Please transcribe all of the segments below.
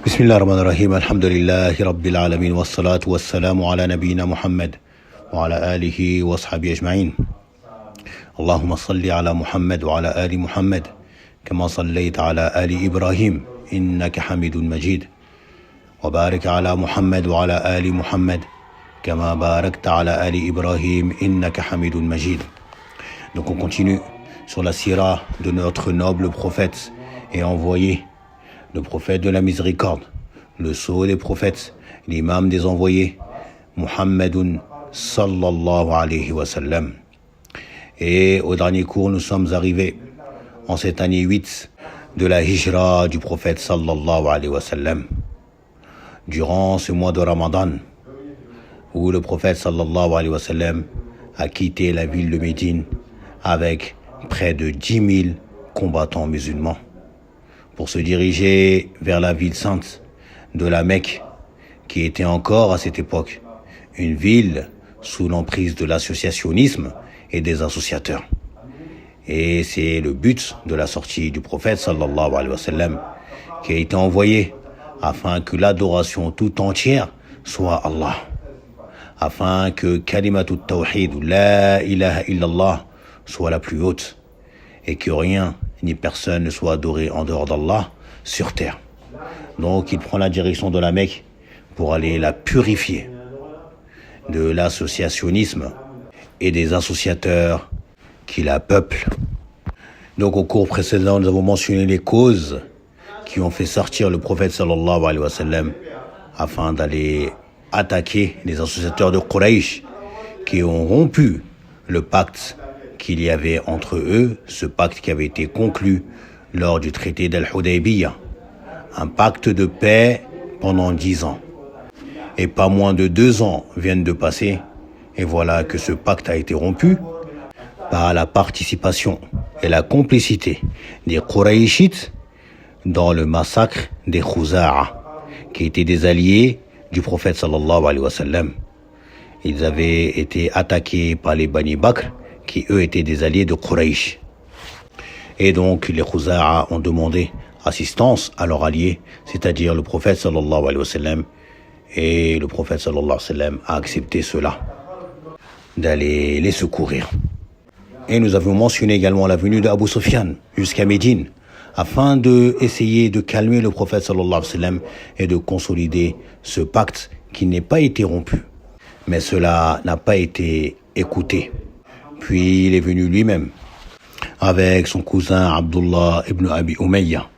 بسم الله الرحمن الرحيم الحمد لله رب العالمين والصلاة والسلام على نبينا محمد وعلى آله وصحبه أجمعين اللهم صل على محمد وعلى آل محمد كما صليت على آل إبراهيم إنك حميد مجيد وبارك على محمد وعلى آل محمد كما باركت على آل إبراهيم إنك حميد مجيد. Donc on continue sur la sira de notre noble prophète et envoyé, le prophète de la miséricorde, le sceau des prophètes, l'imam des envoyés, Muhammadun sallallahu alayhi wa sallam. Et au dernier cours, nous sommes arrivés en cette année 8 de la hijra du prophète sallallahu alayhi wa sallam. Durant ce mois de Ramadan, où le prophète sallallahu alayhi wa sallam a quitté la ville de Médine avec près de 10 000 combattants musulmans pour se diriger vers la ville sainte de la Mecque, qui était encore à cette époque une ville sous l'emprise de l'associationnisme et des associateurs. Et c'est le but de la sortie du prophète sallallahu alayhi wa sallam qui a été envoyé afin que l'adoration tout entière soit Allah, afin que kalimatut tawhid, la ilaha illallah, soit la plus haute et que rien ni personne ne soit adoré en dehors d'Allah sur terre. Donc il prend la direction de la Mecque pour aller la purifier de l'associationnisme et des associateurs qui la peuplent. Donc au cours précédent, nous avons mentionné les causes qui ont fait sortir le prophète sallallahu alayhi wa sallam afin d'aller attaquer les associateurs de Quraysh qui ont rompu le pacte qu'il y avait entre eux, ce pacte qui avait été conclu lors du traité d'Al-Hudaybiyah, un pacte de paix pendant 10 ans. Et pas moins de 2 ans viennent de passer, et voilà que ce pacte a été rompu par la participation et la complicité des Qurayshites dans le massacre des Khuza'a, qui étaient des alliés du prophète sallallahu alayhi wa sallam. Ils avaient été attaqués par les Bani Bakr, qui eux étaient des alliés de Quraysh. Et donc les Khuza'a ont demandé assistance à leurs alliés, c'est-à-dire le prophète sallallahu alayhi wa sallam, et le prophète sallallahu alayhi wa sallam a accepté cela, d'aller les secourir. Et nous avions mentionné également la venue d'Abu Sufyan jusqu'à Médine, afin d'essayer de calmer le prophète sallallahu alayhi wa sallam et de consolider ce pacte qui n'est pas été rompu. Mais cela n'a pas été écouté. Puis il est venu lui-même avec son cousin Abdullah ibn Abi Umayya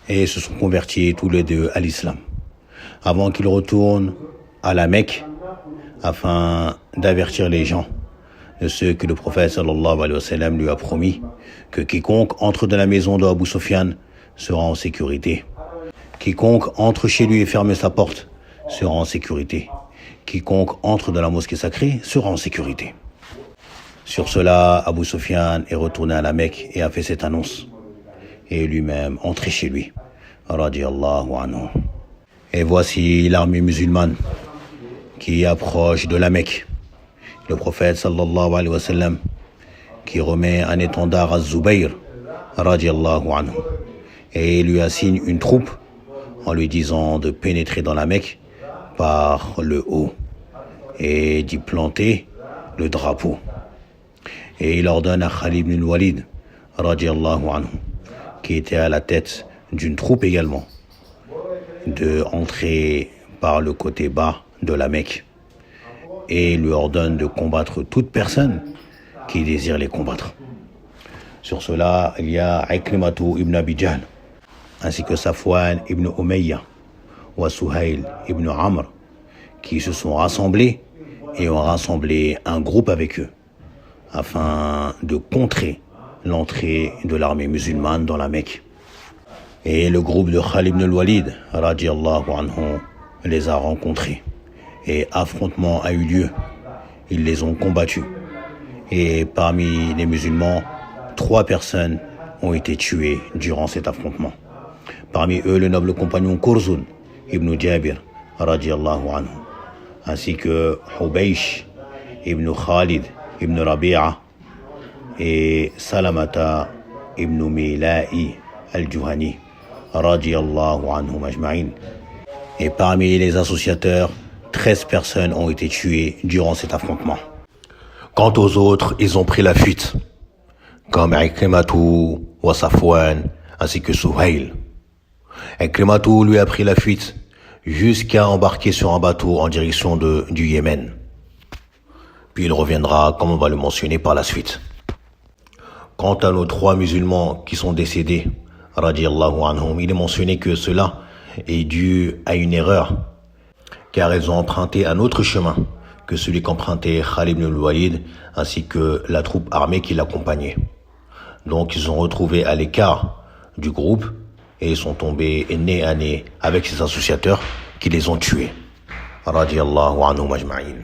et se sont convertis tous les deux à l'islam avant qu'il retourne à la Mecque afin d'avertir les gens de ce que le prophète sallallahu alayhi wa sallam lui a promis, que quiconque entre dans la maison d'Abu Sufyan sera en sécurité. Quiconque entre chez lui et ferme sa porte sera en sécurité. Quiconque entre dans la mosquée sacrée sera en sécurité. Sur cela, Abu Sufyan est retourné à la Mecque et a fait cette annonce. Et lui-même entré chez lui. Radiallahu anhu. Et voici l'armée musulmane qui approche de la Mecque. Le prophète sallallahu alayhi wa sallam qui remet un étendard à Zubayr radiallahu anhu et lui assigne une troupe en lui disant de pénétrer dans la Mecque par le haut et d'y planter le drapeau. Et il ordonne à Khalid ibn al-Walid radiallahu anhu, qui était à la tête d'une troupe également, de entrer par le côté bas de la Mecque et lui ordonne de combattre toute personne qui désire les combattre. Sur cela, il y a Ikrimatu ibn Abi Jahl, ainsi que Safwan ibn Umayya ou Suhail ibn Amr, qui se sont rassemblés et ont rassemblé un groupe avec eux afin de contrer l'entrée de l'armée musulmane dans la Mecque. Et le groupe de Khalid ibn al-Walid radiallahu anhu les a rencontrés et affrontement a eu lieu. Ils les ont combattus et parmi les musulmans, 3 personnes ont été tuées durant cet affrontement. Parmi eux, le noble compagnon Kurzun ibn Jabir radiallahu anhu, ainsi que Hubaysh ibn Khalid ibn Rabi'a et Salamata ibn Mila'i al-Juhani radiyallahu anhum ajma'in. Et parmi les associateurs, 13 personnes ont été tuées durant cet affrontement. Quant aux autres, ils ont pris la fuite, comme Ikrimatu wa Safwan, ainsi que Suhail. Ikrimatu lui a pris la fuite jusqu'à embarquer sur un bateau en direction du Yémen. Puis il reviendra, comme on va le mentionner par la suite. Quant à nos 3 musulmans qui sont décédés, radiyallahu anhum, il est mentionné que cela est dû à une erreur, car ils ont emprunté un autre chemin que celui qu'empruntait Khalid ibn al-Walid ainsi que la troupe armée qui l'accompagnait. Donc ils se sont retrouvés à l'écart du groupe et ils sont tombés nez à nez avec ces associateurs qui les ont tués. Radiyallahu anhum ajma'in.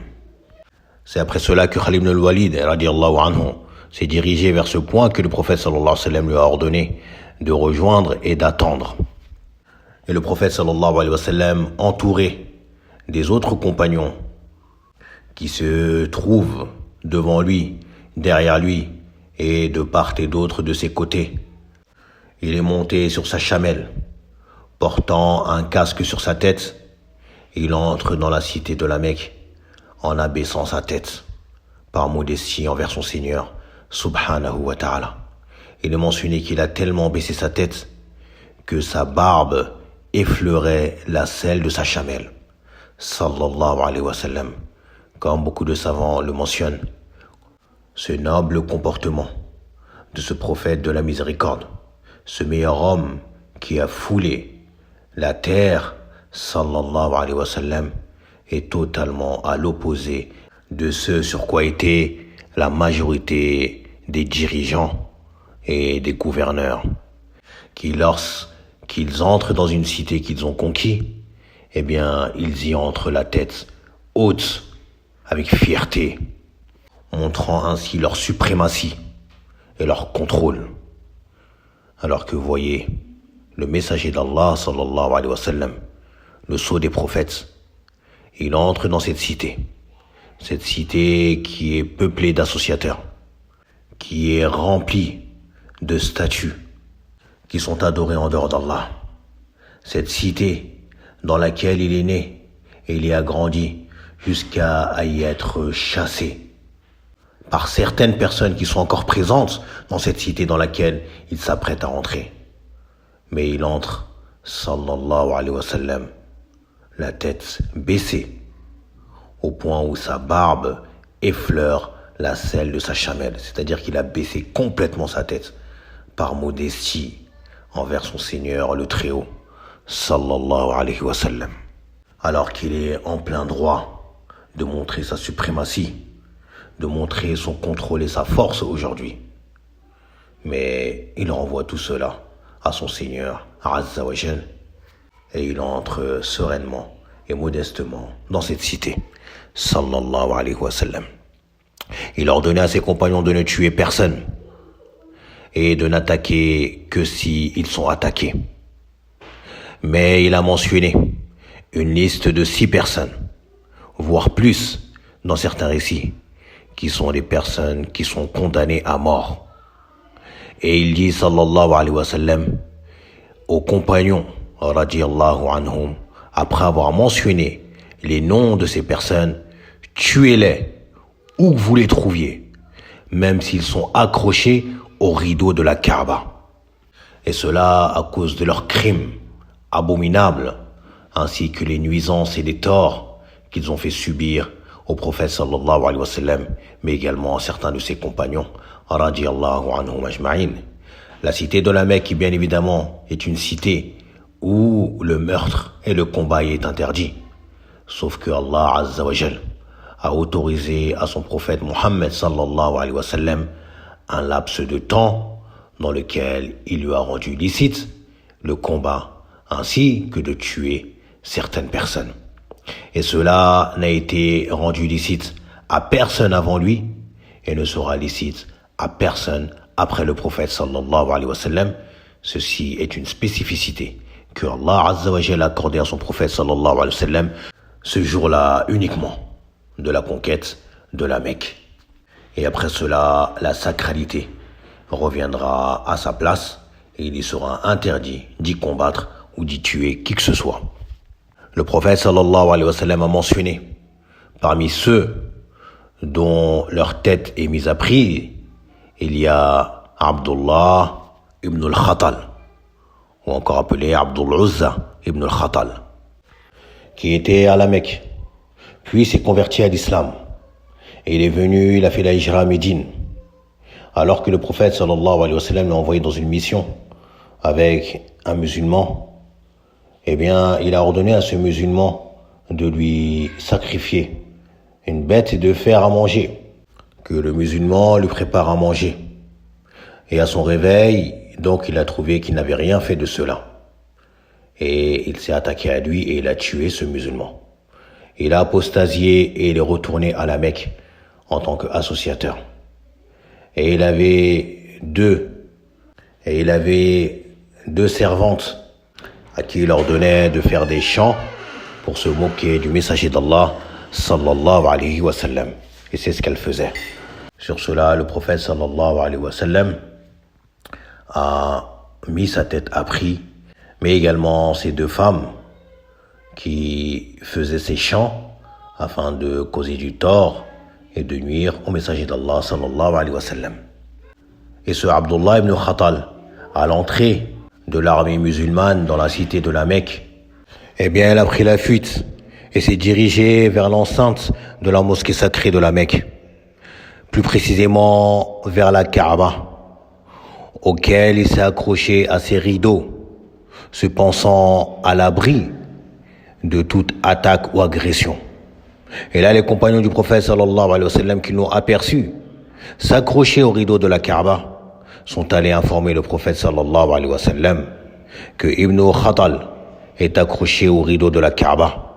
C'est après cela que Khalid ibn al-Walid radiyallahu anhu s'est dirigé vers ce point que le prophète sallallahu alayhi wa sallam lui a ordonné de rejoindre et d'attendre. Et le prophète sallallahu alayhi wa sallam, entouré des autres compagnons qui se trouvent devant lui, derrière lui et de part et d'autre de ses côtés. Il est monté sur sa chamelle, portant un casque sur sa tête. Il entre dans la cité de la Mecque en abaissant sa tête, par modestie envers son Seigneur, subhanahu wa ta'ala. Il est mentionné qu'il a tellement baissé sa tête que sa barbe effleurait la selle de sa chamelle, sallallahu alayhi wa sallam. Comme beaucoup de savants le mentionnent, ce noble comportement de ce prophète de la miséricorde, ce meilleur homme qui a foulé la terre, sallallahu alayhi wa sallam, est totalement à l'opposé de ce sur quoi était la majorité des dirigeants et des gouverneurs, qui lorsqu'ils entrent dans une cité qu'ils ont conquis, eh bien, ils y entrent la tête haute, avec fierté, montrant ainsi leur suprématie et leur contrôle. Alors que voyez, le messager d'Allah, sallallahu alayhi wa sallam, le sceau des prophètes, il entre dans cette cité qui est peuplée d'associateurs, qui est remplie de statues qui sont adorées en dehors d'Allah. Cette cité dans laquelle il est né et il y a grandi, jusqu'à y être chassé par certaines personnes qui sont encore présentes dans cette cité dans laquelle il s'apprête à entrer. Mais il entre, sallallahu alayhi wa sallam, la tête baissée, au point où sa barbe effleure la selle de sa chamelle. C'est-à-dire qu'il a baissé complètement sa tête, par modestie envers son Seigneur le Très-Haut, sallallahu alayhi wa sallam. Alors qu'il est en plein droit de montrer sa suprématie, de montrer son contrôle et sa force aujourd'hui. Mais il renvoie tout cela à son Seigneur, Azza wa Jal, et il entre sereinement et modestement dans cette cité, sallallahu alayhi wa sallam. Il ordonnait à ses compagnons de ne tuer personne et de n'attaquer que si ils sont attaqués. Mais il a mentionné une liste de 6 personnes, voire plus dans certains récits, qui sont des personnes qui sont condamnées à mort. Et il dit, sallallahu alayhi wa sallam, aux compagnons, radiyallahu anhum, après avoir mentionné les noms de ces personnes, tuez-les où vous les trouviez, même s'ils sont accrochés au rideau de la Kaaba. Et cela à cause de leurs crimes abominables, ainsi que les nuisances et les torts qu'ils ont fait subir au prophète sallallahu alayhi wa sallam, mais également à certains de ses compagnons, radiyallahu anhum ajma'in. La cité de la Mecque, qui bien évidemment est une cité où le meurtre et le combat est interdit. Sauf que Allah Azza wa Jal a autorisé à son prophète Muhammad sallallahu alayhi wa sallam un laps de temps dans lequel il lui a rendu licite le combat ainsi que de tuer certaines personnes. Et cela n'a été rendu licite à personne avant lui et ne sera licite à personne après le prophète sallallahu alayhi wa sallam. Ceci est une spécificité que Allah Azza wa Jalla a accordée à son prophète sallallahu alayhi wa sallam ce jour-là uniquement de la conquête de la Mecque. Et après cela, la sacralité reviendra à sa place et il y sera interdit d'y combattre ou d'y tuer qui que ce soit. Le prophète sallallahu alayhi wa sallam a mentionné parmi ceux dont leur tête est mise à prix, il y a Abdullah ibn al-Khatal, ou encore appelé Abdul Uzza ibn al-Khatal, qui était à la Mecque, puis s'est converti à l'islam. Et il est venu, il a fait la hijra à Médine. Alors que le prophète sallallahu alayhi wa sallam l'a envoyé dans une mission avec un musulman, eh bien, il a ordonné à ce musulman de lui sacrifier une bête et de faire à manger, que le musulman lui prépare à manger. Et à son réveil, donc, il a trouvé qu'il n'avait rien fait de cela. Et il s'est attaqué à lui et il a tué ce musulman. Il a apostasié et il est retourné à la Mecque en tant qu'associateur. Et il avait deux servantes à qui il ordonnait de faire des chants pour se moquer du messager d'Allah sallallahu alayhi wa sallam. Et c'est ce qu'elle faisait. Sur cela, le prophète sallallahu alayhi wa sallam a mis sa tête à prix, mais également ces deux femmes qui faisaient ces chants afin de causer du tort et de nuire au messager d'Allah sallallahu alayhi wa sallam. Et ce Abdullah ibn Khatal, à l'entrée de l'armée musulmane dans la cité de la Mecque, eh bien, elle a pris la fuite et s'est dirigée vers l'enceinte de la mosquée sacrée de la Mecque, plus précisément vers la Kaaba, auquel il s'est accroché à ses rideaux, se pensant à l'abri de toute attaque ou agression. Et là, les compagnons du prophète sallallahu alayhi wa sallam qui l'ont aperçu s'accrocher au rideau de la Kaaba sont allés informer le prophète sallallahu alayhi wa sallam que Ibn Khatal est accroché au rideau de la Kaaba.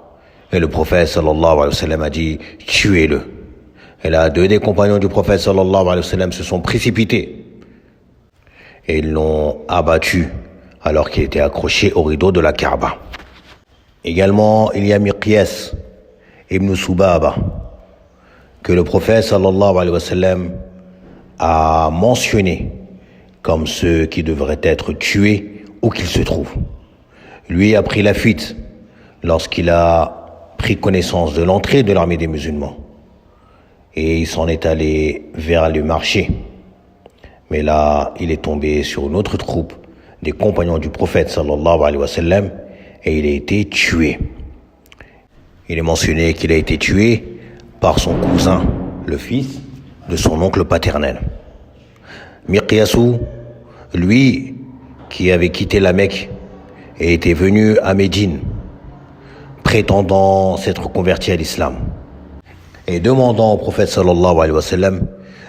Et le prophète sallallahu alayhi wa sallam a dit « Tuez-le ». Et là, deux des compagnons du prophète sallallahu alayhi wa sallam se sont précipités et ils l'ont abattu alors qu'il était accroché au rideau de la Kaaba. Également, il y a Miqyas ibn Subaba, que le prophète sallallahu alayhi wa sallam a mentionné comme ceux qui devraient être tués où qu'ils se trouvent. Lui a pris la fuite lorsqu'il a pris connaissance de l'entrée de l'armée des musulmans. Et il s'en est allé vers le marché. Mais là, il est tombé sur une autre troupe des compagnons du prophète sallallahu alayhi wa sallam et il a été tué. Il est mentionné qu'il a été tué par son cousin, le fils de son oncle paternel. Miqyasu, lui, qui avait quitté la Mecque et était venu à Médine, prétendant s'être converti à l'islam, et demandant au prophète sallallahu alayhi wa sallam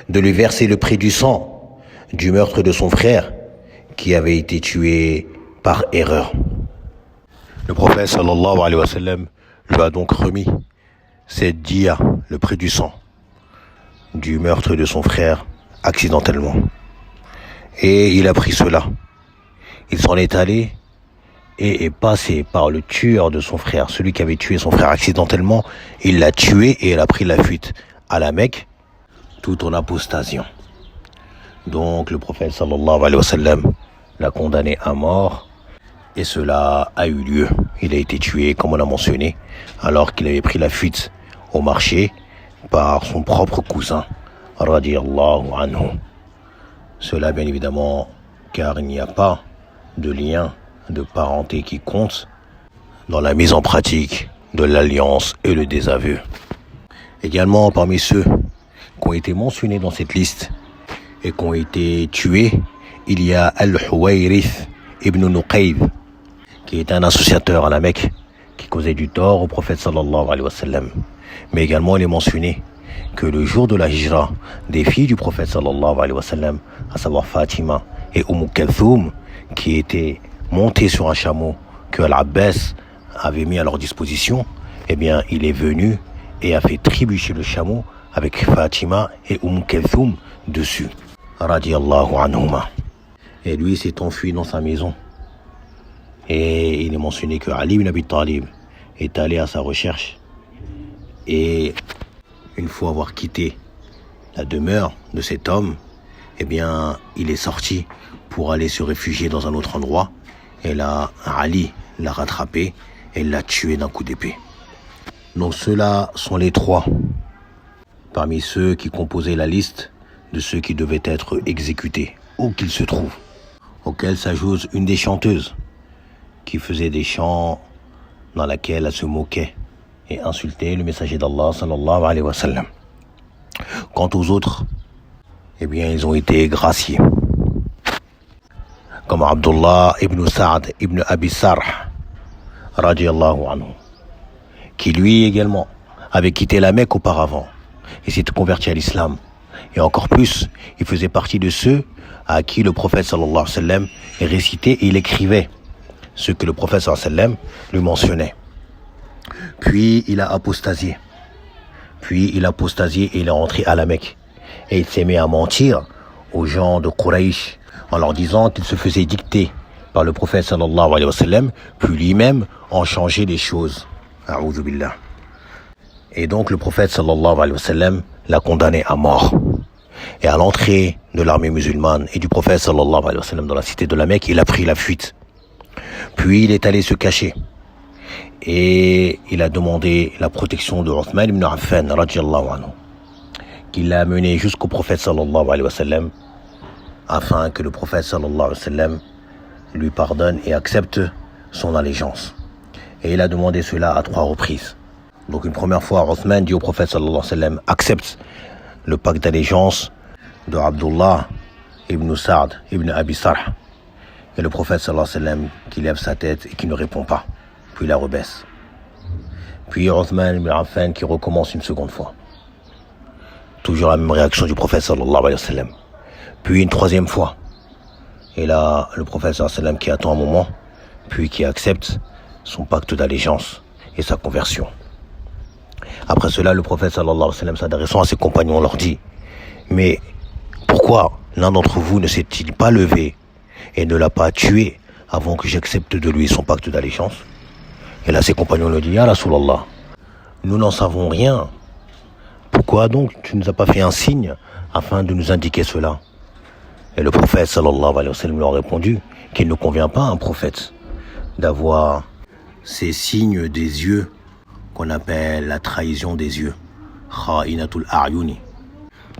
de lui verser le prix du sang du meurtre de son frère qui avait été tué par erreur. Le prophète sallallahu alayhi wa sallam lui a donc remis cette dia, le prix du sang du meurtre de son frère accidentellement. Et il a pris cela. Il s'en est allé et est passé par le tueur de son frère, celui qui avait tué son frère accidentellement. Il l'a tué et il a pris la fuite à la Mecque, tout en apostasiant. Donc le prophète sallallahu alayhi wa sallam l'a condamné à mort et cela a eu lieu. Il a été tué, comme on l'a mentionné, alors qu'il avait pris la fuite au marché par son propre cousin, radiyallahu anhu. Cela bien évidemment car il n'y a pas de lien de parenté qui compte dans la mise en pratique de l'alliance et le désaveu. Également parmi ceux qui ont été mentionnés dans cette liste et qui ont été tués, il y a Al-Huwayrith ibn Nuqayb, qui est un associateur à la Mecque, qui causait du tort au prophète sallallahu alayhi wa sallam. Mais également il est mentionné que le jour de la hijra des filles du prophète sallallahu alayhi wa sallam, à savoir Fatima et Kalthoum, qui étaient montées sur un chameau que Al-Abbas avait mis à leur disposition, eh bien il est venu et a fait trébucher le chameau avec Fatima et Kalthoum dessus, radiyallahu anhuma. Et lui s'est enfui dans sa maison. Et il est mentionné que Ali ibn Abi Talib est allé à sa recherche. Et une fois avoir quitté la demeure de cet homme, eh bien, il est sorti pour aller se réfugier dans un autre endroit. Et là, Ali l'a rattrapé et l'a tué d'un coup d'épée. Donc ceux-là sont les trois parmi ceux qui composaient la liste de ceux qui devaient être exécutés, où qu'ils se trouvent, auquel s'ajoute une des chanteuses qui faisait des chants dans laquelle elle se moquait et insultait le messager d'Allah sallallahu alayhi wa sallam. Quant aux autres, eh bien, ils ont été graciés. Comme Abdullah ibn Sa'd ibn Abi Sarh, radiyallahu anhu, qui lui également avait quitté la Mecque auparavant et s'était converti à l'islam. Et encore plus, il faisait partie de ceux à qui le prophète sallallahu alayhi wa sallam récitait et il écrivait ce que le prophète sallallahu alayhi wa sallam lui mentionnait. Puis il a apostasié. Et il est rentré à la Mecque. Et il s'est mis à mentir aux gens de Quraysh en leur disant qu'il se faisait dicter par le prophète sallallahu alayhi wa sallam, puis lui-même en changeait les choses. A'udhu billah. Et donc le prophète sallallahu alayhi wa sallam l'a condamné à mort. Et à l'entrée de l'armée musulmane et du prophète sallallahu alayhi wa sallam dans la cité de la Mecque, il a pris la fuite. Puis il est allé se cacher. Et il a demandé la protection de Uthman ibn Affan, radiyallahu anhu, qui l'a amené jusqu'au prophète sallallahu alayhi wa sallam, afin que le prophète sallallahu alayhi wa sallam lui pardonne et accepte son allégeance. Et il a demandé cela à 3 reprises. Donc une première fois, Uthman dit au prophète sallallahu alayhi wa sallam, accepte le pacte d'allégeance de Abdullah ibn Sa'd ibn Abi Sarh. Et le prophète sallallahu alayhi wa sallam qui lève sa tête et qui ne répond pas. Puis la rebaisse. Puis Uthman ibn Affan qui recommence une seconde fois. Toujours la même réaction du prophète sallallahu alayhi wa sallam. Puis une troisième fois. Et là, le prophète sallallahu alayhi wa sallam qui attend un moment, puis qui accepte son pacte d'allégeance et sa conversion. Après cela, le prophète sallallahu alayhi wa sallam s'adressant à ses compagnons leur dit, mais pourquoi l'un d'entre vous ne s'est-il pas levé et ne l'a pas tué avant que j'accepte de lui son pacte d'allégeance? Et là, ses compagnons lui disent, Ya Rasulallah, nous n'en savons rien. Pourquoi donc tu ne nous as pas fait un signe afin de nous indiquer cela? Et le prophète sallallahu alayhi wa sallam leur a répondu qu'il ne convient pas à un prophète d'avoir ces signes des yeux qu'on appelle la trahison des yeux. Kha'inatul a'yuni.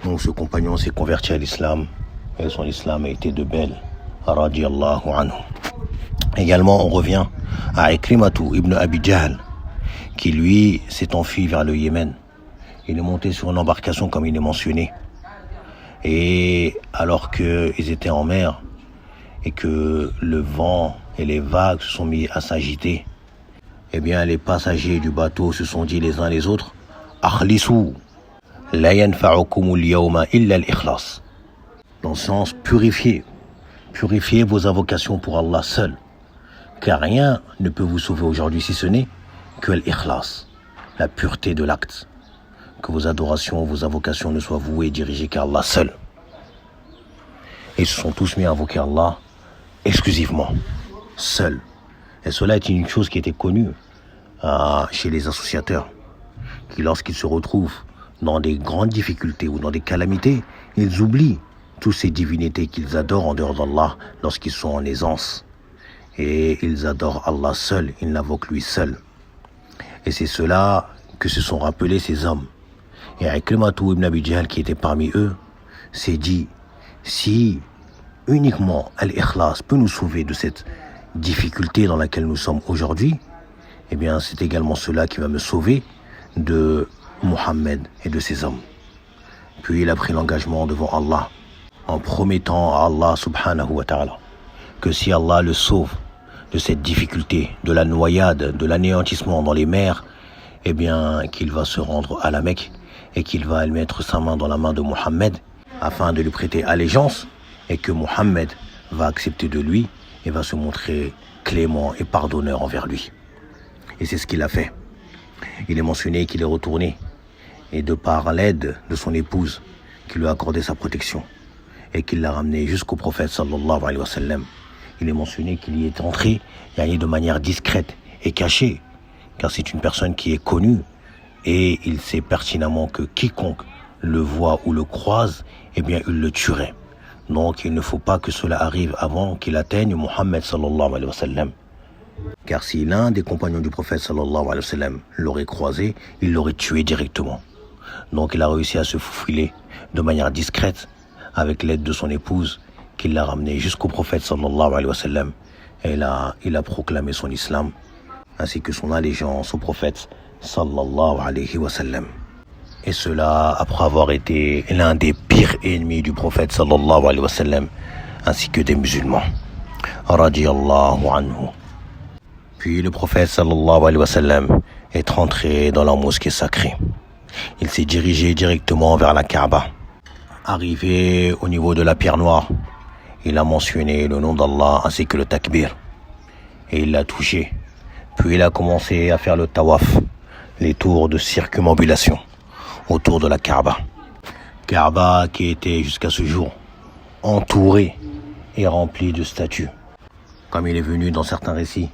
Donc ce compagnon s'est converti à l'islam et son islam a été de belle. Radiyallahu anhu. Également, on revient à Ikrimatu ibn Abi Jahl, qui lui s'est enfui vers le Yémen. Il est monté sur une embarcation comme il est mentionné. Et alors qu'ils étaient en mer et que le vent et les vagues se sont mis à s'agiter, eh bien les passagers du bateau se sont dit les uns les autres, Akhlisu, la yanfa'ukumul yawma illa al-ikhlas. Dans le sens purifiez vos invocations pour Allah seul. Car rien ne peut vous sauver aujourd'hui si ce n'est que l'ikhlas, la pureté de l'acte. Que vos adorations, vos invocations ne soient vouées et dirigées qu'à Allah seul. Et ils se sont tous mis à invoquer Allah exclusivement, seul. Et cela est une chose qui était connue chez les associateurs, qui lorsqu'ils se retrouvent dans des grandes difficultés ou dans des calamités, ils oublient toutes ces divinités qu'ils adorent en dehors d'Allah lorsqu'ils sont en aisance. Et ils adorent Allah seul, ils l'invoquent lui seul. Et c'est cela que se sont rappelés ces hommes. Et Ikrimatu ibn Abi Jahl, qui était parmi eux, s'est dit, si uniquement Al-Ikhlas peut nous sauver de cette difficulté dans laquelle nous sommes aujourd'hui, eh bien c'est également cela qui va me sauver de Mohammed et de ses hommes. Puis il a pris l'engagement devant Allah, en promettant à Allah subhanahu wa ta'ala, que si Allah le sauve de cette difficulté, de la noyade, de l'anéantissement dans les mers, eh bien qu'il va se rendre à la Mecque et qu'il va mettre sa main dans la main de Mohammed afin de lui prêter allégeance et que Mohammed va accepter de lui et va se montrer clément et pardonneur envers lui. Et c'est ce qu'il a fait. Il est mentionné qu'il est retourné et de par l'aide de son épouse qui lui a accordé sa protection et qu'il l'a ramené jusqu'au prophète sallallahu alayhi wa sallam. Il est mentionné qu'il y est entré de manière discrète et cachée, car c'est une personne qui est connue et il sait pertinemment que quiconque le voit ou le croise, eh bien il le tuerait. Donc il ne faut pas que cela arrive avant qu'il atteigne Muhammad sallallahu alayhi wa sallam. Car si l'un des compagnons du prophète sallallahu alayhi wa sallam l'aurait croisé, il l'aurait tué directement. Donc il a réussi à se faufiler de manière discrète avec l'aide de son épouse qui l'a ramené jusqu'au prophète sallallahu alayhi wa sallam. Et il a proclamé son islam ainsi que son allégeance au prophète sallallahu alayhi wa sallam. Et cela après avoir été l'un des pires ennemis du prophète sallallahu alayhi wa sallam ainsi que des musulmans. Radiyallahu anhu. Puis le prophète sallallahu alayhi wa sallam est rentré dans la mosquée sacrée. Il s'est dirigé directement vers la Kaaba. Arrivé au niveau de la pierre noire, il a mentionné le nom d'Allah ainsi que le takbir. Et il l'a touché. Puis il a commencé à faire le tawaf, les tours de circumambulation autour de la Kaaba. Kaaba qui était jusqu'à ce jour entourée et remplie de statues. Comme il est venu dans certains récits,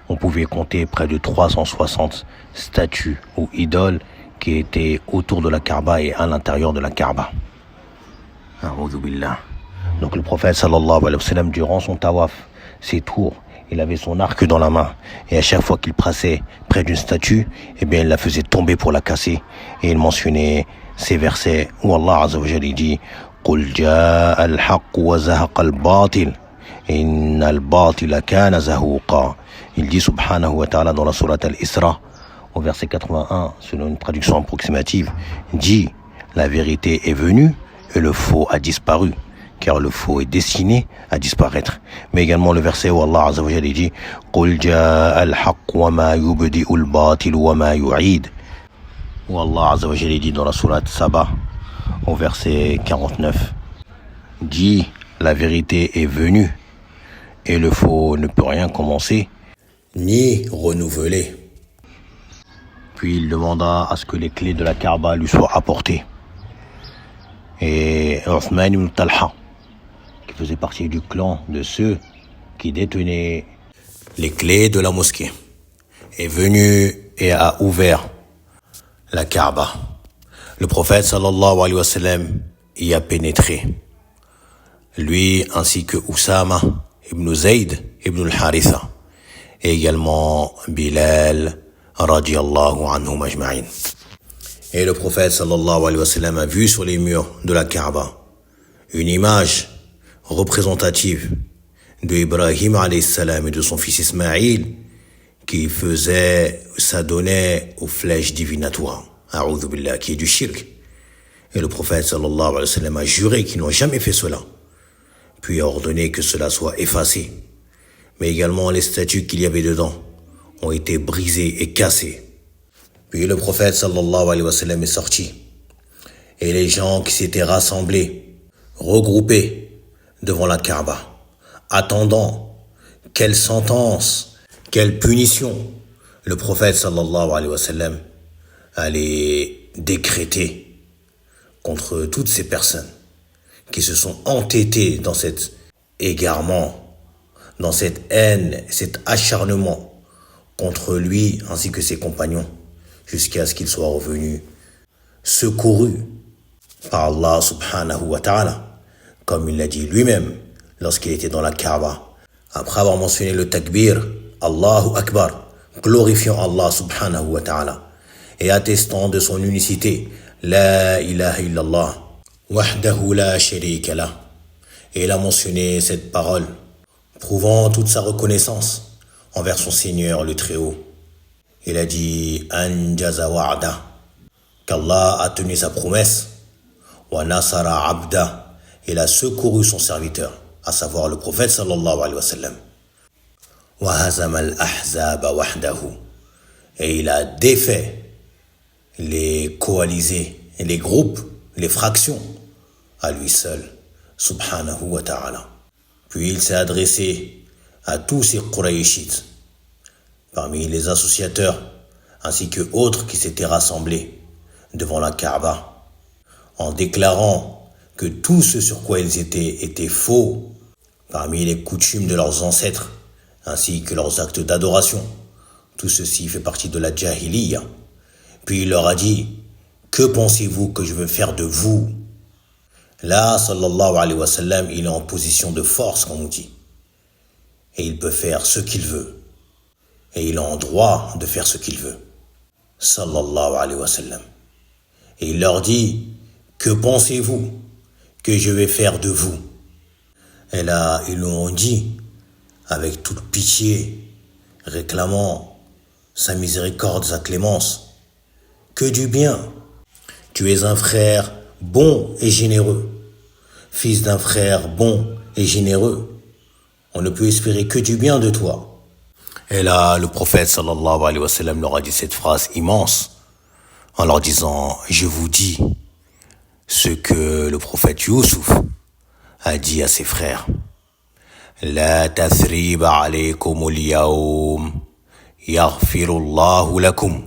on pouvait compter près de 360 statues ou idoles qui étaient autour de la Kaaba et à l'intérieur de la Kaaba. A'udhu billah. Donc le prophète sallallahu alayhi wa sallam, durant son tawaf, ses tours, il avait son arc dans la main. Et à chaque fois qu'il passait près d'une statue, eh bien il la faisait tomber pour la casser. Et il mentionnait ces versets où Allah Azza wa Jalla dit قُلْ جَاءَ الْحَقُّ وَزَهَقَ الْبَاطِلِ إِنَّ الْبَاطِلَ كَانَ زَهُوقًا. Il dit subhanahu wa ta'ala dans la sourate Al-Isra, au verset 81, selon une traduction approximative, dit la vérité est venue et le faux a disparu. Car le faux est destiné à disparaître. Mais également le verset où Allah Azza wa Jalla dit قُلْ جَاءَ الْحَقُّ وَمَا يُبْدِئُ الْبَاطِلُ وَمَا يُعِيدُ. Où Allah Azza wa Jalla dit dans la sourate Saba, au verset 49, dit la vérité est venue et le faux ne peut rien commencer ni renouveler. Puis il demanda à ce que les clés de la Kaaba lui soient apportées. Et Uthman ibn Talha, qui faisait partie du clan de ceux qui détenaient les clés de la mosquée, est venu et a ouvert la Kaaba. Le prophète sallallahu alayhi wa sallam y a pénétré. Lui ainsi que Oussama ibn Zayd ibn al-Haritha et également Bilal radiyallahu anhum ajma'in. Et le prophète sallallahu alayhi wa sallam a vu sur les murs de la Kaaba une image représentative de Ibrahim alayhi salam et de son fils Ismaïl qui s'adonnait aux flèches divinatoires, a'udhu billah, qui est du shirk. Et le prophète sallallahu alayhi wa sallam a juré qu'ils n'ont jamais fait cela, puis a ordonné que cela soit effacé. Mais également les statues qu'il y avait dedans ont été brisées et cassées. Puis le prophète sallallahu alayhi wa sallam est sorti. Et les gens qui s'étaient rassemblés, regroupés devant la Kaaba, attendant quelle sentence, quelle punition le prophète sallallahu alayhi wa sallam allait décréter contre toutes ces personnes qui se sont entêtées dans cet égarement, dans cette haine, cet acharnement contre lui ainsi que ses compagnons, jusqu'à ce qu'il soit revenu secouru par Allah subhanahu wa ta'ala, comme il l'a dit lui-même lorsqu'il était dans la Kaaba. Après avoir mentionné le takbir, Allahu Akbar, glorifiant Allah subhanahu wa ta'ala et attestant de son unicité, La ilaha illallah, wahdahu la sharika lah. Et il a mentionné cette parole, prouvant toute sa reconnaissance envers son Seigneur le Très-Haut. Il a dit Anjaza wa'da, qu'Allah a tenu sa promesse, wa nasara abda, il a secouru son serviteur, à savoir le prophète sallallahu alayhi wa sallam. Wa hazama al-ahzaba wahdahu, et il a défait les coalisés, les groupes, les fractions à lui seul, subhanahu wa ta'ala. Puis il s'est adressé à tous ces Qurayshites, parmi les associateurs, ainsi que autres qui s'étaient rassemblés devant la Kaaba, en déclarant que tout ce sur quoi ils étaient était faux, parmi les coutumes de leurs ancêtres, ainsi que leurs actes d'adoration. Tout ceci fait partie de la Jahiliya. Puis il leur a dit, que pensez-vous que je veux faire de vous? Là, sallallahu alayhi wa sallam, il est en position de force, comme on dit. Et il peut faire ce qu'il veut. Et il a en droit de faire ce qu'il veut. Sallallahu alayhi wa sallam. Et il leur dit, que pensez-vous que je vais faire de vous? Et là, ils lui ont dit, avec toute pitié, réclamant sa miséricorde, sa clémence, que du bien. Tu es un frère bon et généreux, fils d'un frère bon et généreux. On ne peut espérer que du bien de toi. Et là, le prophète sallallahu alayhi wa sallam leur a dit cette phrase immense en leur disant, je vous dis ce que le prophète Youssouf a dit à ses frères. La tathriba alaykum al-yawm yaghfirullahu lakum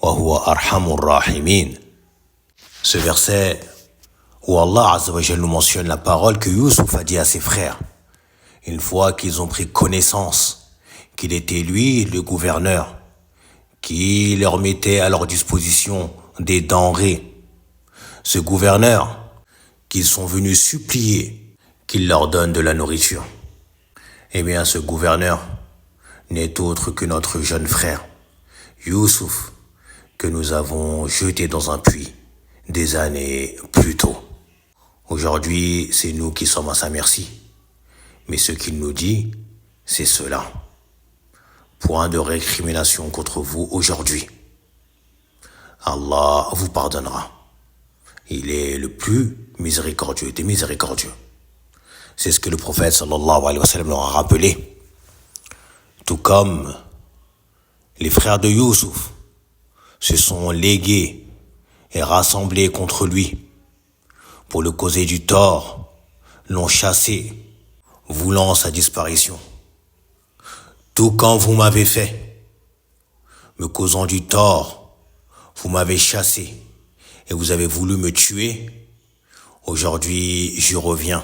wa huwa arhamur rahimin. Ce verset où Allah Azza wa Jalla nous mentionne la parole que Youssouf a dit à ses frères une fois qu'ils ont pris connaissance qu'il était lui le gouverneur qui leur mettait à leur disposition des denrées. Ce gouverneur qu'ils sont venus supplier qu'il leur donne de la nourriture. Eh bien, ce gouverneur n'est autre que notre jeune frère, Youssouf, que nous avons jeté dans un puits des années plus tôt. Aujourd'hui, c'est nous qui sommes à sa merci. Mais ce qu'il nous dit, c'est cela. Point de récrimination contre vous aujourd'hui. Allah vous pardonnera. Il est le plus miséricordieux des miséricordieux. C'est ce que le prophète sallallahu alayhi wa sallam leur a rappelé. Tout comme les frères de Youssouf se sont légués et rassemblés contre lui pour le causer du tort, l'ont chassé, voulant sa disparition. Tout comme vous m'avez fait, me causant du tort, vous m'avez chassé et vous avez voulu me tuer, aujourd'hui je reviens.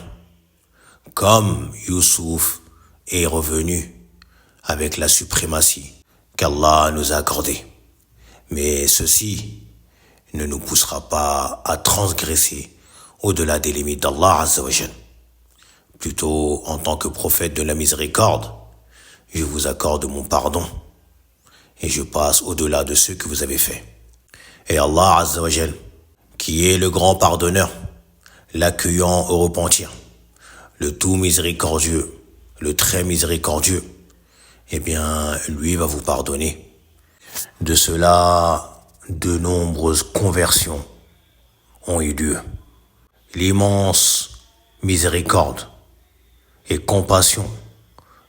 Comme Youssouf est revenu avec la suprématie qu'Allah nous a accordée. Mais ceci ne nous poussera pas à transgresser au-delà des limites d'Allah Azza wa Jal. Plutôt, en tant que prophète de la miséricorde, je vous accorde mon pardon et je passe au-delà de ce que vous avez fait. Et Allah Azza wa Jal, qui est le grand pardonneur, l'accueillant au repentir, le tout miséricordieux, le très miséricordieux, eh bien, lui va vous pardonner. De cela, de nombreuses conversions ont eu lieu. L'immense miséricorde et compassion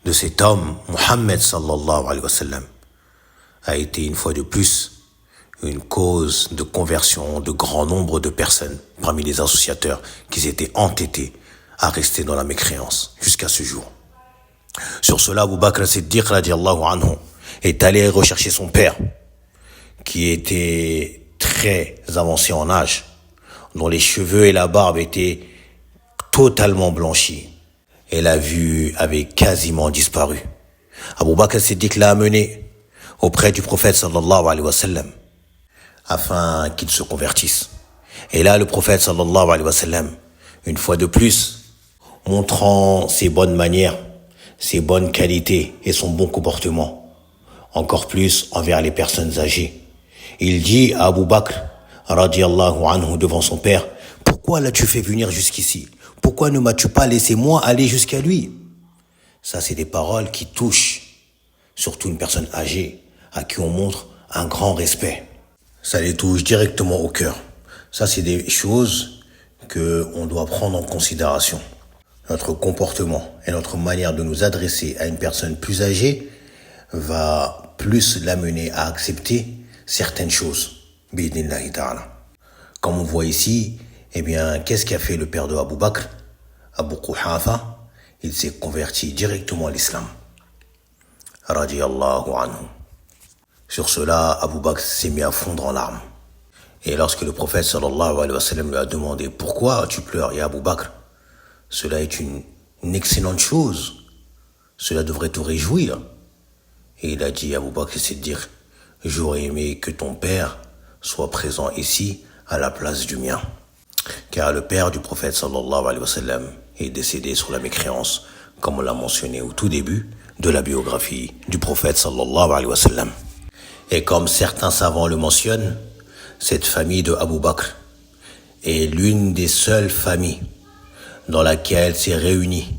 de cet homme, Muhammad sallallahu alayhi wa sallam, a été une fois de plus une cause de conversion de grand nombre de personnes parmi les associateurs qui étaient entêtés à rester dans la mécréance jusqu'à ce jour. Sur cela, Abu Bakr as-Siddiq radiallahu anhu est allé rechercher son père, qui était très avancé en âge, dont les cheveux et la barbe étaient totalement blanchis, et la vue avait quasiment disparu. Abu Bakr as-Siddiq l'a amené auprès du prophète sallallahu alayhi wa sallam, afin qu'il se convertisse. Et là, le prophète sallallahu alayhi wa sallam, une fois de plus, montrant ses bonnes manières, ses bonnes qualités et son bon comportement, encore plus envers les personnes âgées. Il dit à Abu Bakr, radiallahu anhu, devant son père, « Pourquoi l'as-tu fait venir jusqu'ici? Pourquoi ne m'as-tu pas laissé moi aller jusqu'à lui ?» Ça, c'est des paroles qui touchent, surtout une personne âgée, à qui on montre un grand respect. Ça les touche directement au cœur. Ça, c'est des choses qu'on doit prendre en considération. Notre comportement et notre manière de nous adresser à une personne plus âgée va plus l'amener à accepter certaines choses. Bi'idhnillahi ta'ala. Comme on voit ici, eh bien, qu'est-ce qu'a fait le père de Abu Bakr? Abu Quhafa, il s'est converti directement à l'islam. Radiyallahu anhu. Sur cela, Abu Bakr s'est mis à fondre en larmes. Et lorsque le prophète sallallahu alayhi wa sallam lui a demandé « Pourquoi tu pleures, ya Abu Bakr ?» Cela est une excellente chose. Cela devrait te réjouir. Et il a dit à Abu Bakr Siddiq, j'aurais aimé que ton père soit présent ici à la place du mien. car le père du prophète sallallahu alayhi wa sallam est décédé sur la mécréance, comme on l'a mentionné au tout début de la biographie du prophète sallallahu alayhi wa sallam. Et comme certains savants le mentionnent, cette famille de Abu Bakr est l'une des seules familles dans laquelle s'est réunie,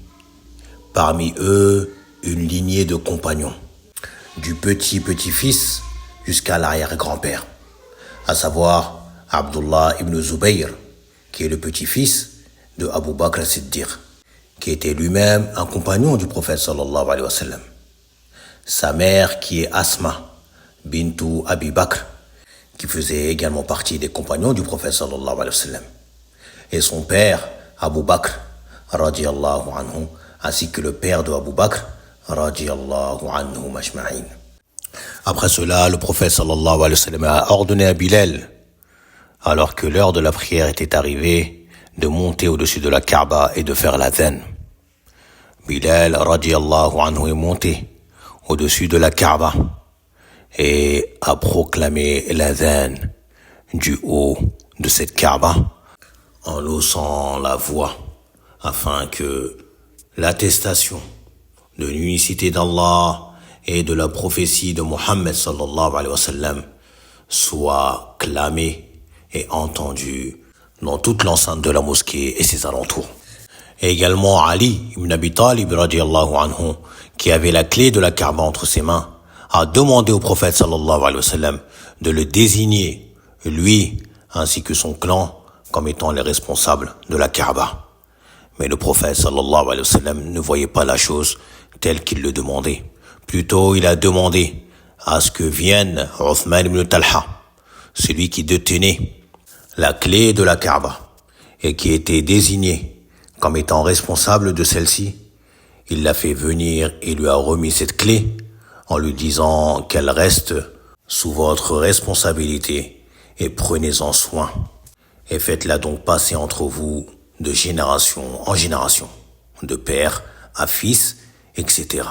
parmi eux, une lignée de compagnons, du petit-petit-fils jusqu'à l'arrière-grand-père, à savoir Abdullah ibn Zubayr, qui est le petit-fils de Abu Bakr as-Siddiq, qui était lui-même un compagnon du prophète sallallahu alayhi wa sallam. Sa mère, qui est Asma bintu Abi Bakr, qui faisait également partie des compagnons du prophète sallallahu alayhi wa sallam. Et son père, Abu Bakr, radiyallahu anhu, ainsi que le père de Abu Bakr, radiyallahu anhu majma'in. Après cela, le prophète sallallahu alayhi wa sallam a ordonné à Bilal, alors que l'heure de la prière était arrivée, de monter au-dessus de la Kaaba et de faire l'adhan. Bilal, radiyallahu anhu, est monté au-dessus de la Kaaba et a proclamé l'adhan du haut de cette Kaaba en haussant la voix afin que l'attestation de l'unicité d'Allah et de la prophétie de Mohammed sallallahu alayhi wa sallam soit clamée et entendue dans toute l'enceinte de la mosquée et ses alentours. Et également Ali ibn Abi Talib radiyallahu anhu, qui avait la clé de la Kaaba entre ses mains, a demandé au prophète sallallahu alayhi wa sallam de le désigner, lui ainsi que son clan, comme étant les responsables de la Kaaba. Mais le prophète sallallahu alayhi wa sallam ne voyait pas la chose telle qu'il le demandait. Plutôt, il a demandé à ce que vienne Uthman ibn Talha, celui qui détenait la clé de la Kaaba et qui était désigné comme étant responsable de celle-ci. Il l'a fait venir et lui a remis cette clé en lui disant qu'elle reste sous votre responsabilité et prenez-en soin et faites-la donc passer entre vous de génération en génération, de père à fils, etc.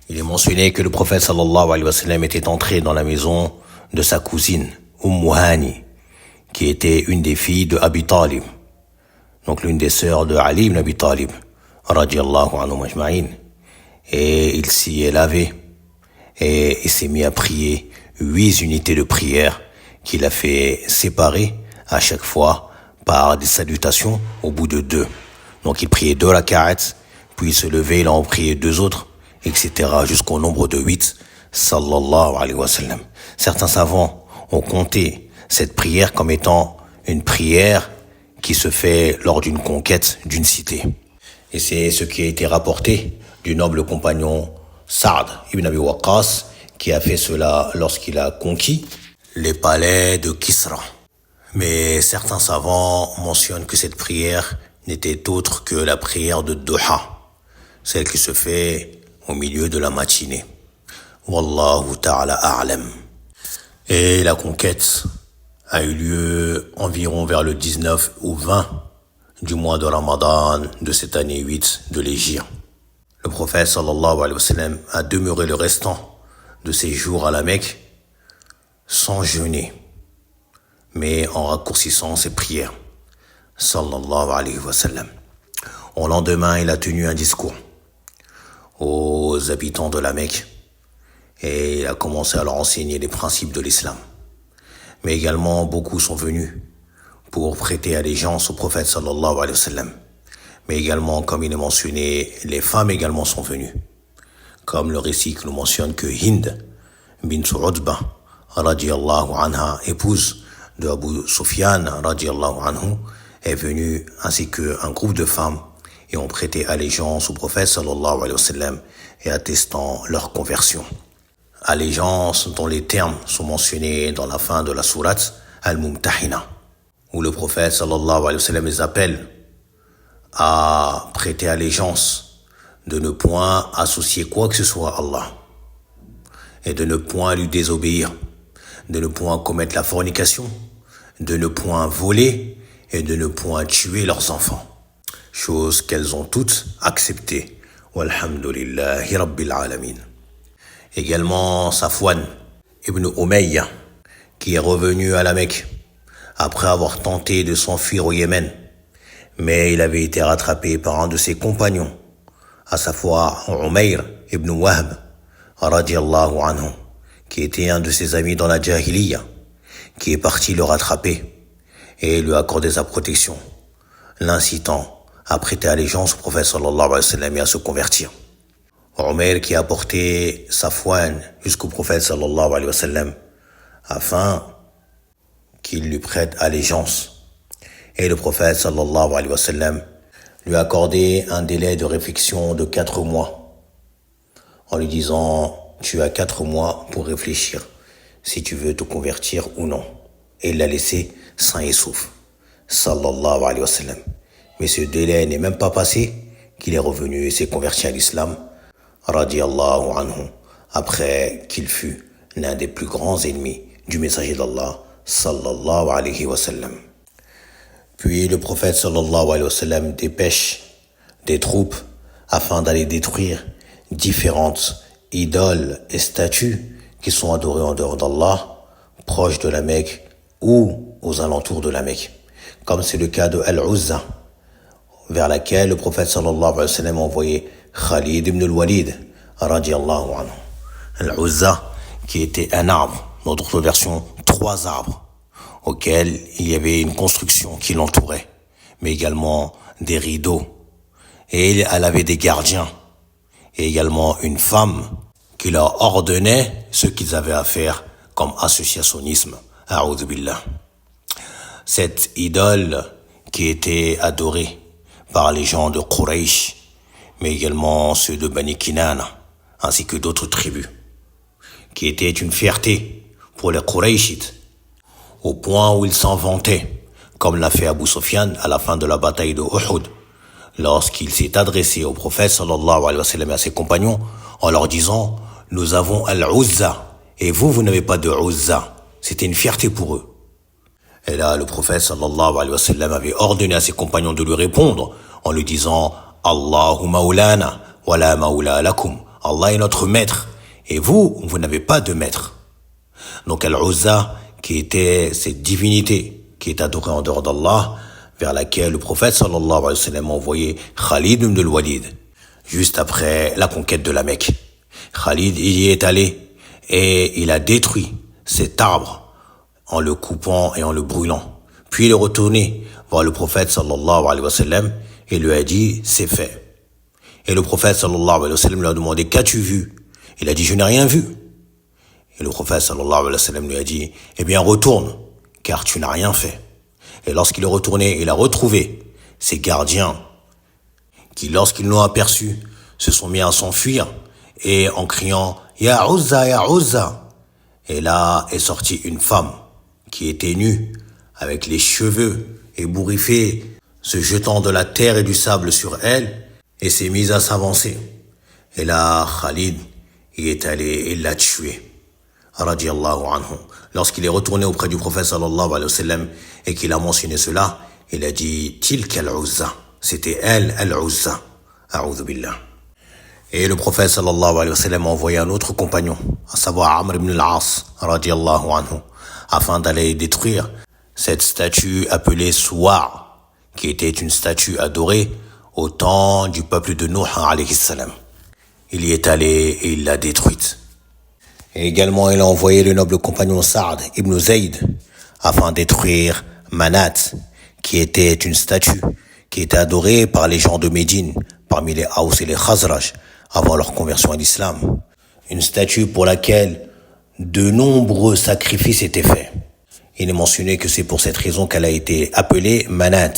Il est mentionné que le prophète sallallahu alayhi wa sallam était entré dans la maison de sa cousine, Hani, qui était une des filles de Abi Talib, donc l'une des sœurs de Ali ibn Abi Talib, radiyallahu anhu majma'in. Et il s'y est lavé et il s'est mis à prier 8 unités de prière qu'il a fait séparer à chaque fois par des salutations au bout de 2. Donc il priait 2 rak'ats, puis il se levait, il en priait 2 autres, etc. jusqu'au nombre de 8, sallallahu alayhi wa sallam. Certains savants ont compté cette prière comme étant une prière qui se fait lors d'une conquête d'une cité. Et c'est ce qui a été rapporté du noble compagnon Sa'd ibn Abi Waqqas, qui a fait cela lorsqu'il a conquis les palais de Kisra. Mais certains savants mentionnent que cette prière n'était autre que la prière de Duha, celle qui se fait au milieu de la matinée. Wallahu ta'ala a'lam. Et la conquête a eu lieu environ vers le 19 ou 20 du mois de Ramadan de cette année 8 de l'Hégire. Le prophète sallallahu alayhi wa sallam a demeuré le restant de ses jours à la Mecque sans jeûner, mais en raccourcissant ses prières, sallallahu alayhi wa sallam. Au lendemain, il a tenu un discours aux habitants de la Mecque et il a commencé à leur enseigner les principes de l'islam. Mais également, beaucoup sont venus pour prêter allégeance au prophète sallallahu alayhi wa sallam. Mais également, comme il est mentionné, les femmes également sont venues. Comme le récit que nous mentionne que Hind bint Utba, radiyallahu anha, épouse de Abu Sufyan, radiyallahu anhu, est venue, ainsi qu'un groupe de femmes, et ont prêté allégeance au prophète sallallahu alayhi wa sallam et attestant leur conversion. Allégeance dont les termes sont mentionnés dans la fin de la sourate Al-Mumtahina, où le prophète sallallahu alayhi wa sallam les appelle à prêter allégeance, de ne point associer quoi que ce soit à Allah, et de ne point lui désobéir, de ne point commettre la fornication, de ne point voler et de ne point tuer leurs enfants. Chose qu'elles ont toutes acceptées. Walhamdulillahi Rabbil Alamin. Également Safwan ibn Umayya, qui est revenu à la Mecque après avoir tenté de s'enfuir au Yémen. Mais il avait été rattrapé par un de ses compagnons, à savoir Umayr ibn Wahb, radiallahu anhu, qui était un de ses amis dans la Jahiliya, qui est parti le rattraper et lui accorder sa protection, l'incitant à prêter allégeance au prophète sallallahu alayhi wa sallam et à se convertir. Umayr qui a porté Safwan jusqu'au prophète sallallahu alayhi wa sallam afin qu'il lui prête allégeance. Et le prophète sallallahu alayhi wa sallam lui a accordé un délai de réflexion de 4 mois en lui disant: tu as 4 mois pour réfléchir si tu veux te convertir ou non. Et il l'a laissé sain et sauf, sallallahu alayhi wa sallam. Mais ce délai n'est même pas passé qu'il est revenu et s'est converti à l'islam, radiyallahu anhu, après qu'il fut l'un des plus grands ennemis du messager d'Allah, sallallahu alayhi wa sallam. Puis le prophète sallallahu alayhi wa sallam dépêche des troupes afin d'aller détruire différentes idoles et statues qui sont adorées en dehors d'Allah, proches de la Mecque ou aux alentours de la Mecque. Comme c'est le cas de Al-Uzza, vers laquelle le prophète sallallahu alayhi wa sallam a envoyé Khalid ibn al-Walid, radiallahu anhu. Al-Uzza, qui était un arbre, dans d'autres versions, 3 arbres, auquel il y avait une construction qui l'entourait, mais également des rideaux. Et elle avait des gardiens, et également une femme qui leur ordonnait ce qu'ils avaient à faire comme associationnisme. A'udhu billah. Cette idole qui était adorée par les gens de Quraysh, mais également ceux de Bani Kinana, ainsi que d'autres tribus, qui était une fierté pour les Qurayshites, au point où ils s'en vantaient, comme l'a fait Abu Sufyan à la fin de la bataille de Uhud, lorsqu'il s'est adressé au prophète sallallahu alayhi wa sallam et à ses compagnons en leur disant: nous avons Al-Uzza et vous n'avez pas de Uzza. C'était une fierté pour eux. Et là, le prophète sallallahu alayhi wa sallam avait ordonné à ses compagnons de lui répondre en lui disant: Allahu maulana wa la maula lakum. Allah est notre maître et vous n'avez pas de maître. Donc Al-Uzza, qui était cette divinité qui est adorée en dehors d'Allah, vers laquelle le prophète sallallahu alayhi wa sallam a envoyé Khalid ibn al-Walid, juste après la conquête de la Mecque. Khalid y est allé et il a détruit cet arbre en le coupant et en le brûlant. Puis il est retourné voir le prophète sallallahu alayhi wa sallam et lui a dit: c'est fait. Et le prophète sallallahu alayhi wa sallam lui a demandé: qu'as-tu vu? Il a dit: je n'ai rien vu. Et le prophète sallallahu alayhi wa sallam lui a dit: eh bien retourne, car tu n'as rien fait. Et lorsqu'il est retourné, il a retrouvé ses gardiens qui, lorsqu'ils l'ont aperçu, se sont mis à s'enfuir et en criant: Ya Uzza, Ya Uzza. Et là est sortie une femme qui était nue, avec les cheveux ébouriffés, se jetant de la terre et du sable sur elle, et s'est mise à s'avancer. Et là, Khalid y est allé et l'a tué, radiallahu anhu. Lorsqu'il est retourné auprès du prophète sallallahu alayhi wa sallam et qu'il a mentionné cela, il a dit: Tilka al-Uzza. C'était elle, al-Uzza. A'udhu billah. Et le prophète sallallahu alayhi wa sallam a envoyé un autre compagnon, à savoir Amr ibn al-As, radiallahu anhu, afin d'aller détruire cette statue appelée Suwar, qui était une statue adorée au temps du peuple de Nuh alayhi salam. Il y est allé et il l'a détruite. Et également, il a envoyé le noble compagnon Sa'd ibn Zayd afin de détruire Manat, qui était une statue qui était adorée par les gens de Médine, parmi les Haus et les Khazraj, avant leur conversion à l'islam. Une statue pour laquelle de nombreux sacrifices étaient faits. Il est mentionné que c'est pour cette raison qu'elle a été appelée Manat,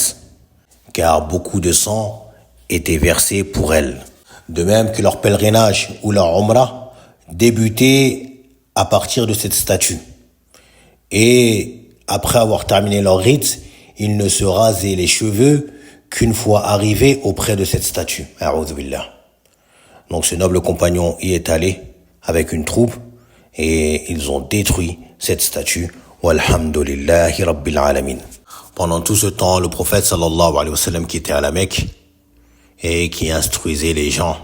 car beaucoup de sang était versé pour elle. De même que leur pèlerinage ou leur Umrah débutait à partir de cette statue. Et après avoir terminé leur rite, ils ne se rasaient les cheveux qu'une fois arrivés auprès de cette statue. A'udhu billah. Donc ce noble compagnon y est allé avec une troupe et ils ont détruit cette statue. Walhamdulillahi rabbil alamin. Pendant tout ce temps, le prophète sallallahu alayhi wa sallam qui était à la Mecque et qui instruisait les gens.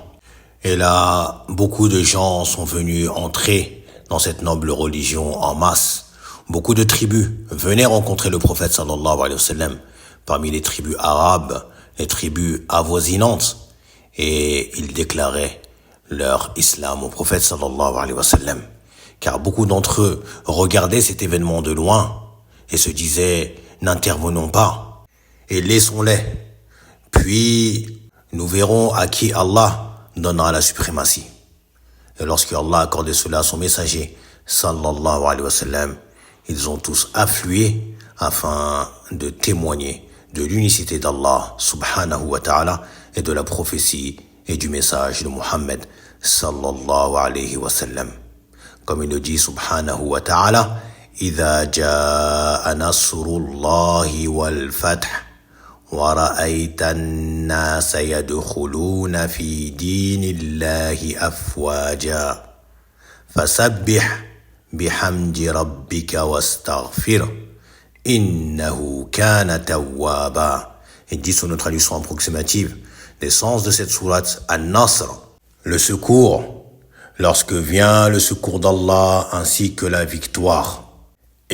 Et là, beaucoup de gens sont venus entrer dans cette noble religion en masse. beaucoup de tribus venaient rencontrer le prophète sallallahu alayhi wa sallam, parmi les tribus arabes, les tribus avoisinantes, et ils déclaraient leur islam au prophète sallallahu alayhi wa sallam. Car beaucoup d'entre eux regardaient cet événement de loin et se disaient « N'intervenons pas et laissons-les. Puis nous verrons à qui Allah donnera la suprématie. » Et lorsque Allah a accordé cela à son messager sallallahu alayhi wa sallam, ils ont tous afflué afin de témoigner de l'unicité d'Allah subhanahu wa ta'ala et de la prophétie et du message de Muhammad sallallahu alayhi wa sallam. Comme il le dit subhanahu wa ta'ala, إذا جاء نصر الله والفتح ورأيت الناس يدخلون في دين الله أفواجا فسبح بحمد ربك واستغفره إنه كان توابا. Et dit sur notre traduction approximative des sens de cette sourate An-Nasr, le secours, lorsque vient le secours d'Allah ainsi que la victoire,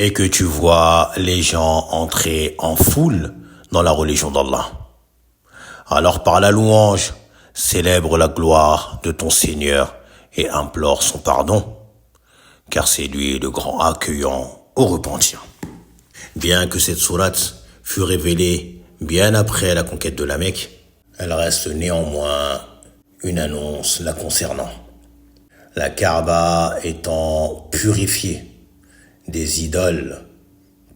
et que tu vois les gens entrer en foule dans la religion d'Allah. Alors par la louange, célèbre la gloire de ton Seigneur et implore son pardon, car c'est lui le grand accueillant au repentir. Bien que cette sourate fut révélée bien après la conquête de la Mecque, elle reste néanmoins une annonce la concernant. La Kaaba étant purifiée des idoles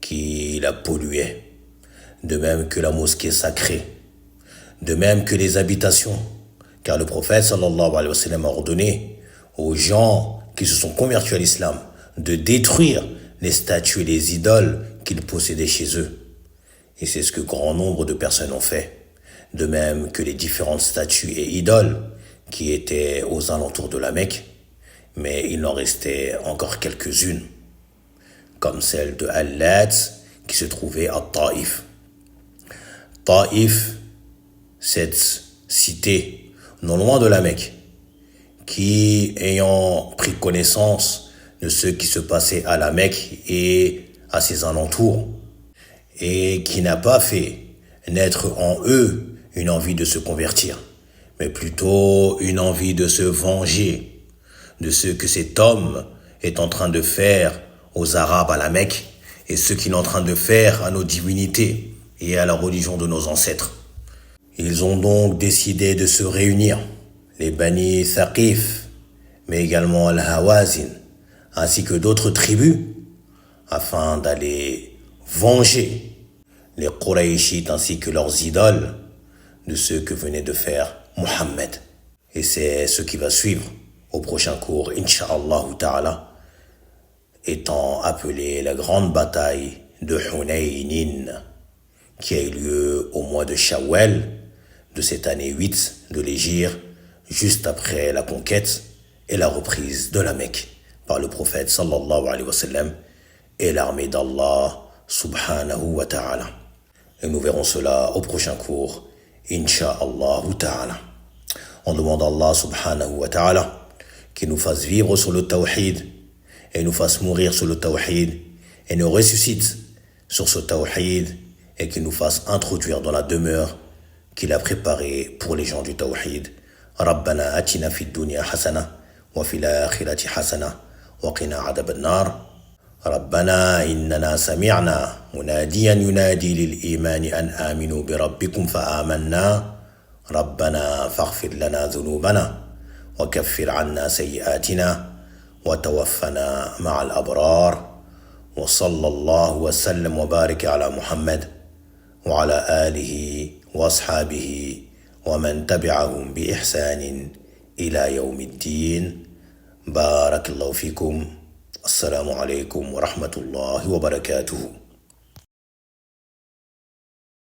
qui la polluaient, de même que la mosquée sacrée, de même que les habitations, car le prophète sallallahu alayhi wa sallam a ordonné aux gens qui se sont convertis à l'islam de détruire les statues et les idoles qu'ils possédaient chez eux. Et c'est ce que grand nombre de personnes ont fait, de même que les différentes statues et idoles qui étaient aux alentours de la Mecque, mais il en restait encore quelques-unes, comme celle de Al-Lat qui se trouvait à Taïf. Taïf, cette cité non loin de la Mecque, qui, ayant pris connaissance de ce qui se passait à la Mecque et à ses alentours, et qui n'a pas fait naître en eux une envie de se convertir, mais plutôt une envie de se venger de ce que cet homme est en train de faire aux Arabes à la Mecque et ce qu'il est en train de faire à nos divinités et à la religion de nos ancêtres. Ils ont donc décidé de se réunir, les Bani Thaqif, mais également Al-Hawazin, ainsi que d'autres tribus, afin d'aller venger les Qurayshites ainsi que leurs idoles de ce que venait de faire Muhammad. Et c'est ce qui va suivre au prochain cours, Inch'Allah ta'ala, étant appelé la grande bataille de Hunaynin, qui a eu lieu au mois de Shawwal de cette année 8 de l'Hégire, juste après la conquête et la reprise de la Mecque par le prophète sallallahu alayhi wa sallam et l'armée d'Allah subhanahu wa ta'ala. Et nous verrons cela au prochain cours, Inch'Allah ta'ala. On demande à Allah subhanahu wa ta'ala qu'il nous fasse vivre sur le tawhid et nous fasse mourir sur le tawhid et nous ressuscite sur ce tawhid et qu'il nous fasse introduire dans la demeure qu'il a préparée pour les gens du tawhid. ربنا آتنا في الدنيا حسنة وفي الآخرة حسنة وقنا عذاب النار. ربنا إننا سمعنا مناديا ينادي للإيمان أن آمنوا بربكم فآمنا ربنا فاغفر لنا ذنوبنا وكفر عنا سيئاتنا وتوفنا مع الأبرار. وصلى الله وسلم وبارك على محمد وعلى آله وأصحابه ومن تبعهم بإحسان إلى يوم الدين. بارك الله فيكم. السلام عليكم ورحمة الله وبركاته.